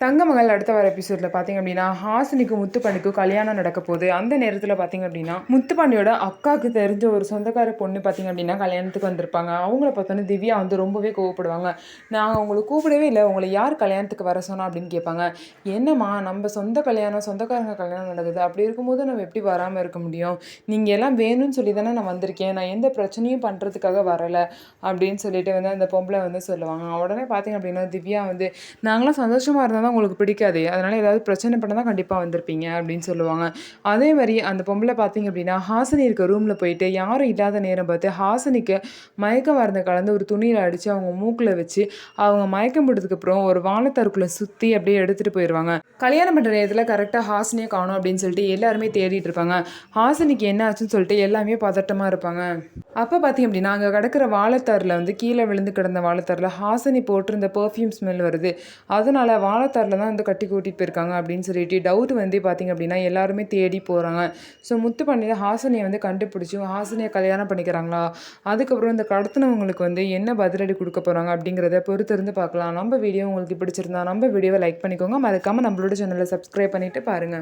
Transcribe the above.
தங்கமகள் அடுத்த வர எபிசோட்ல பார்த்தீங்க அப்படின்னா, ஹாசினிக்கும் முத்துப்பாண்டிக்கும் கல்யாணம் நடக்க போகுது. அந்த நேரத்தில பார்த்தீங்க அப்படின்னா, முத்துப்பாண்டியோட அக்காவுக்கு தெரிஞ்ச ஒரு சொந்தக்கார பொண்ணு பார்த்தீங்க அப்படின்னா, கல்யாணத்துக்கு வந்திருப்பாங்க. அவங்கள பார்த்தோன்னே திவ்யா வந்து ரொம்பவே கோவப்படுவாங்க. "நான் உங்கள கூப்பிடவே இல்ல. உங்கள யார் கல்யாணத்துக்கு வர சொன்னா?" அப்படின்னு கேட்பாங்க. "என்னம்மா நம்ம சொந்த கல்யாணம், சொந்தக்காரங்க கல்யாணம் நடக்குது. அப்படி இருக்கும்போது நம்ம எப்படி வராம இருக்க முடியும்? நீங்க எல்லாம் வேணும்னு சொல்லி தானே நான் வந்திருக்கேன். நான் எந்த பிரச்சனையும் பண்றதுக்காக வரல." அப்படின்னு சொல்லிட்டு வந்து அந்த பொம்பளை வந்து சொல்லுவாங்க. உடனே பார்த்தீங்க அப்படின்னா, திவ்யா வந்து, "நாங்கலாம் சந்தோஷமா இருந்தா தான் உங்களுக்கு பிடிக்காதே. அதனால ஏதாவது பிரச்சனை பண்ணா தான் கண்டிப்பா வந்திருப்பீங்க." அப்படின்னு சொல்லுவாங்க. அதே மாரி அந்த பொம்பள பார்த்தீங்க அப்படின்னா, ஹாசினி இருக்க ரூம்ல போயிட்டு யாரும் இல்லாத நேரம் பார்த்து ஹாசினிக்கு மயக்க மருந்து கலந்து ஒரு துணியில அடிச்சு அவங்க மூக்குல வச்சு, அவங்க மயக்கம் போட்டதுக்கப்புறம் ஒரு வாழைத்தாருக்குள்ள சுத்தி அப்படியே எடுத்துட்டு போயிருவாங்க. கல்யாணம் பண்ற நேரத்துல கரெக்ட்டா ஹாசினிய காணோம் அப்படின்னு சொல்லிட்டு எல்லாருமே தேடிட்டு இருப்பாங்க. ஹாசினிக்கு என்ன ஆச்சுன்னு சொல்லிட்டு எல்லாமே பதட்டமா இருப்பாங்க. அப்ப பார்த்தீங்க அப்படின்னா, அங்க கிடக்கிற வாழைத்தார்ல வந்து கீழ விழுந்து கிடந்த வாழைத்தார்ல ஹாசினி போட்டிருந்த பெர்ஃப்யூம் ஸ்மெல் வருது. அதனால வாழைத்தார்ல தான் வந்து கட்டி கூட்டிட்டு போயிருக்காங்க அப்படின்னு சொல்லிட்டு டவுட் வந்து பார்த்தீங்க அப்படின்னா, எல்லாருமே தேடி போறாங்க. ஸோ முத்துப்பாண்டி ஹாசினிய வந்து கண்டுபிடிச்சு ஹாசினிய கல்யாணம் பண்ணிக்கிறாங்களா? அதுக்கப்புறம் இந்த கடத்துனவங்களுக்கு வந்து என்ன பதிலடி குடுக்க போறாங்க அப்படிங்கிறத பொறுத்திருந்து பார்க்கலாம். நம்ம வீடியோ உங்களுக்கு பிடிச்சிருந்தா நம்ம வீடியோவ லைக் பண்ணிக்கோங்க. மறக்காம நம்மளோட சேனல சப்ஸ்கிரைப் பண்ணிட்டு பாருங்க.